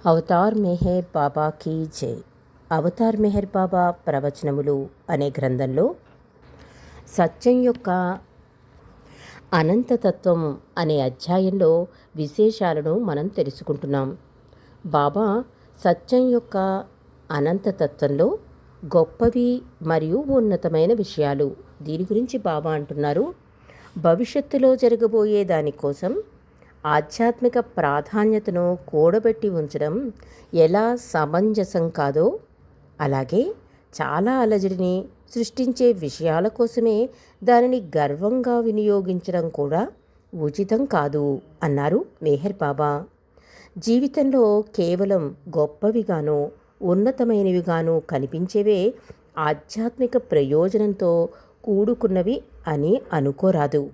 Avatar Meher బాబా key జై. Avatar Meher బాబా ప్రవచనములు అనే గ్రంథంలో సత్యం యొక్క అనంతతత్వం అనే అధ్యాయంలో విశేషాలను మనం తెలుసుకుంటున్నాం. బాబా సత్యం యొక్క అనంతతత్వంలో గొప్పవి మరియు ఉన్నతమైన విషయాలు, దీని గురించి బాబా అంటున్నారు. భవిష్యత్తులో జరగబోయే దానికోసం ఆధ్యాత్మిక ప్రాధాన్యతను కూడబెట్టి ఉంచడం ఎలా సమంజసం కాదో, అలాగే చాలా అలజడిని సృష్టించే విషయాల కోసమే దానిని గర్వంగా వినియోగించడం కూడా ఉచితం కాదు అన్నారు మెహర్ బాబా. జీవితంలో కేవలం గొప్పవిగానో ఉన్నతమైనవిగానో కనిపించేవే ఆధ్యాత్మిక ప్రయోజనంతో కూడుకున్నవి అని అనుకోరాదు.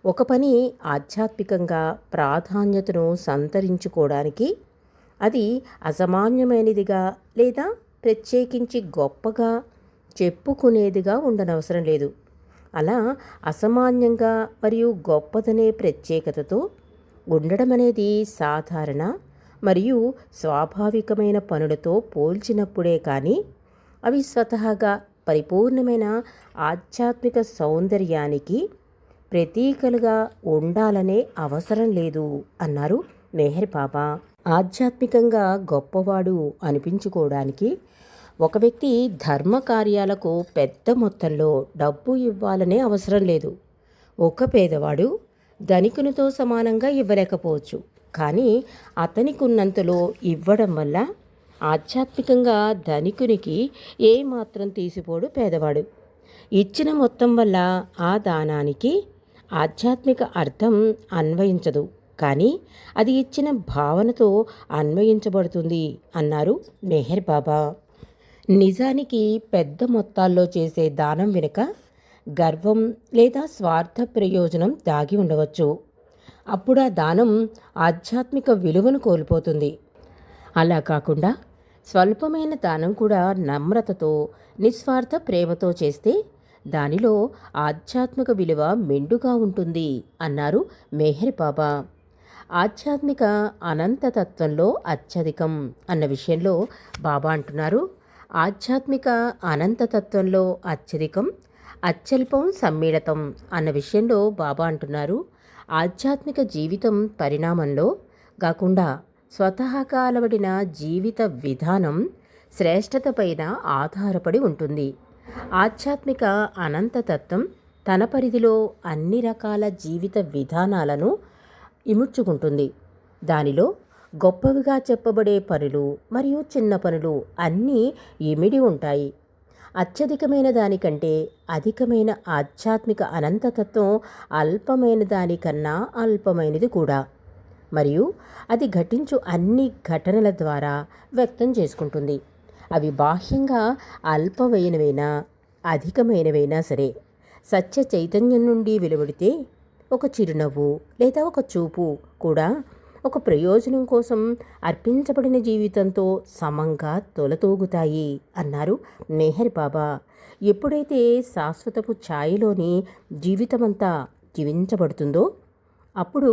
ఒక పని ఆధ్యాత్మికంగా ప్రాధాన్యతను సంతరించుకోవడానికి అది అసామాన్యమైనదిగా లేదా ప్రత్యేకించి గొప్పగా చెప్పుకునేదిగా ఉండనవసరం లేదు. అలా అసామాన్యంగా మరియు గొప్పదనే ప్రత్యేకతతో ఉండడం అనేది సాధారణ మరియు స్వాభావికమైన పనులతో పోల్చినప్పుడే కానీ అవి స్వతహాగా పరిపూర్ణమైన ఆధ్యాత్మిక సౌందర్యానికి ప్రతీకలుగా ఉండాలనే అవసరం లేదు అన్నారు మెహర్ బాబా. ఆధ్యాత్మికంగా గొప్పవాడు అనిపించుకోవడానికి ఒక వ్యక్తి ధర్మ కార్యాలకు పెద్ద మొత్తంలో డబ్బు ఇవ్వాలనే అవసరం లేదు. ఒక పేదవాడు ధనికునితో సమానంగా ఇవ్వలేకపోవచ్చు, కానీ అతనికి ఉన్నంతలో ఇవ్వడం వల్ల ఆధ్యాత్మికంగా ధనికునికి ఏమాత్రం తీసిపోడు పేదవాడు. ఇచ్చిన మొత్తం వల్ల ఆ దానానికి ఆధ్యాత్మిక అర్థం అన్వయించదు, కానీ అది ఇచ్చిన భావనతో అన్వయించబడుతుంది అన్నారు మెహర్ బాబా. నిజానికి పెద్ద మొత్తాల్లో చేసే దానం వెనుక గర్వం లేదా స్వార్థ ప్రయోజనం దాగి ఉండవచ్చు. అప్పుడు ఆ దానం ఆధ్యాత్మిక విలువను కోల్పోతుంది. అలా కాకుండా స్వల్పమైన దానం కూడా నమ్రతతో నిస్వార్థ ప్రేమతో చేస్తే దానిలో ఆధ్యాత్మిక విలువ మెండుగా ఉంటుంది అన్నారు మెహర్ బాబా. ఆధ్యాత్మిక అనంతతత్వంలో అత్యధికం అన్న విషయంలో బాబా అంటున్నారు. ఆధ్యాత్మిక అనంతతత్వంలో అత్యధికం అత్యల్పం సమ్మిళితం అన్న విషయంలో బాబా అంటున్నారు. ఆధ్యాత్మిక జీవితం పరిణామంలో కాకుండా స్వతహాగా అలవడిన జీవిత విధానం శ్రేష్టతపైన ఆధారపడి ఉంటుంది. ఆధ్యాత్మిక అనంతతత్వం తన పరిధిలో అన్ని రకాల జీవిత విధానాలను ఇముడ్చుకుంటుంది. దానిలో గొప్పవిగా చెప్పబడే పనులు మరియు చిన్న పనులు అన్నీ ఇమిడి ఉంటాయి. అత్యధికమైన దానికంటే అధికమైన ఆధ్యాత్మిక అనంతతత్వం అల్పమైన దానికన్నా అల్పమైనది కూడా, మరియు అది ఘటించు అన్ని ఘటనల ద్వారా వ్యక్తం చేసుకుంటుంది. అవి బాహ్యంగా అల్పమైనవైనా అధికమైనవైనా సరే, సత్య చైతన్యం నుండి వెలువడితే ఒక చిరునవ్వు లేదా ఒక చూపు కూడా ఒక ప్రయోజనం కోసం అర్పించబడిన జీవితంతో సమంగా తొలతూగుతాయి అన్నారు మెహర్ బాబా. ఎప్పుడైతే శాశ్వతపు ఛాయలోని జీవితమంతా జీవించబడుతుందో అప్పుడు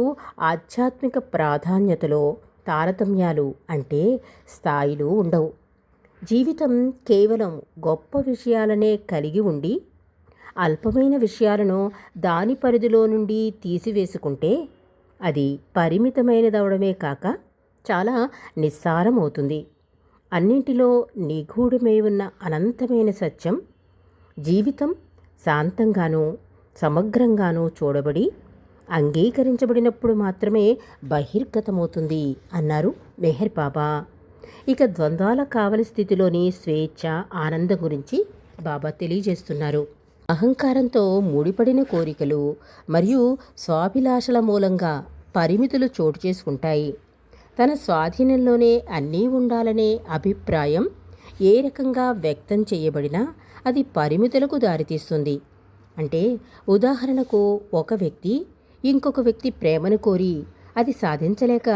ఆధ్యాత్మిక ప్రాధాన్యతలో తారతమ్యాలు అంటే స్థాయిలు ఉండవు. జీవితం కేవలం గొప్ప విషయాలనే కలిగి ఉండి అల్పమైన విషయాలను దాని పరిధిలో నుండి తీసివేసుకుంటే అది పరిమితమైనదవడమే కాక చాలా నిస్సారమవుతుంది. అన్నింటిలో నిగూఢమై ఉన్న అనంతమైన సత్యం జీవితం శాంతంగానూ సమగ్రంగానూ చూడబడి అంగీకరించబడినప్పుడు మాత్రమే బహిర్గతమవుతుంది అన్నారు మెహర్ బాబా. ఇక ద్వంద్వాల కావలి స్థితిలోని స్వేచ్ఛ ఆనందం గురించి బాబా తెలియజేస్తున్నారు. అహంకారంతో ముడిపడిన కోరికలు మరియు స్వాభిలాషల మూలంగా పరిమితులు చోటు చేసుకుంటాయి. తన స్వాధీనంలోనే అన్నీ ఉండాలనే అభిప్రాయం ఏ రకంగా వ్యక్తం చేయబడినా అది పరిమితులకు దారితీస్తుంది. అంటే ఉదాహరణకు ఒక వ్యక్తి ఇంకొక వ్యక్తి ప్రేమను కోరి అది సాధించలేక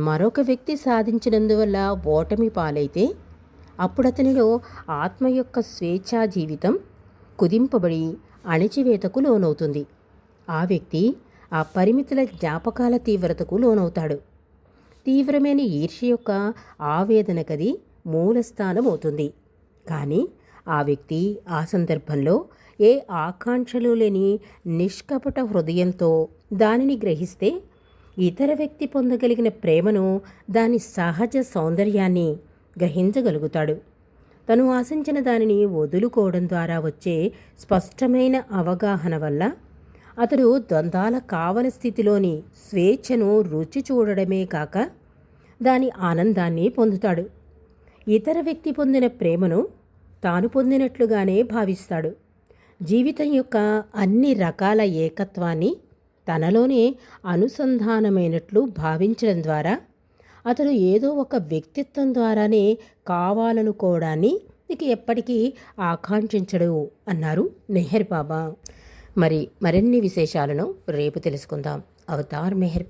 మరొక వ్యక్తి సాధించినందువల్ల ఓటమి పాలైతే అప్పుడు అతనిలో ఆత్మ యొక్క స్వేచ్ఛా జీవితం కుదింపబడి అణిచివేతకు లోనవుతుంది. ఆ వ్యక్తి ఆ పరిమితుల జ్ఞాపకాల తీవ్రతకు లోనవుతాడు. తీవ్రమైన ఈర్ష్య యొక్క ఆవేదనకది మూలస్థానమవుతుంది. కానీ ఆ వ్యక్తి ఆ సందర్భంలో ఏ ఆకాంక్షలు లేని నిష్కపట హృదయంతో దానిని గ్రహిస్తే ఇతర వ్యక్తి పొందగలిగిన ప్రేమను, దాని సహజ సౌందర్యాన్ని గ్రహించగలుగుతాడు. తను ఆశించిన దానిని వదులుకోవడం ద్వారా వచ్చే స్పష్టమైన అవగాహన వల్ల అతడు ద్వంద్వాల కావల స్థితిలోని స్వేచ్ఛను రుచి చూడడమే కాక దాని ఆనందాన్ని పొందుతాడు. ఇతర వ్యక్తి పొందిన ప్రేమను తాను పొందినట్లుగానే భావిస్తాడు. జీవితం యొక్క అన్ని రకాల ఏకత్వాన్ని తనలోనే అనుసంధానమైనట్లు భావించడం ద్వారా అతడు ఏదో ఒక వ్యక్తిత్వం ద్వారానే కావాలనుకోవడాన్ని ఇక ఎప్పటికీ ఆకాంక్షించడు అన్నారు మెహర్ బాబా. మరిన్ని విశేషాలను రేపు తెలుసుకుందాం. అవతార్ మెహర్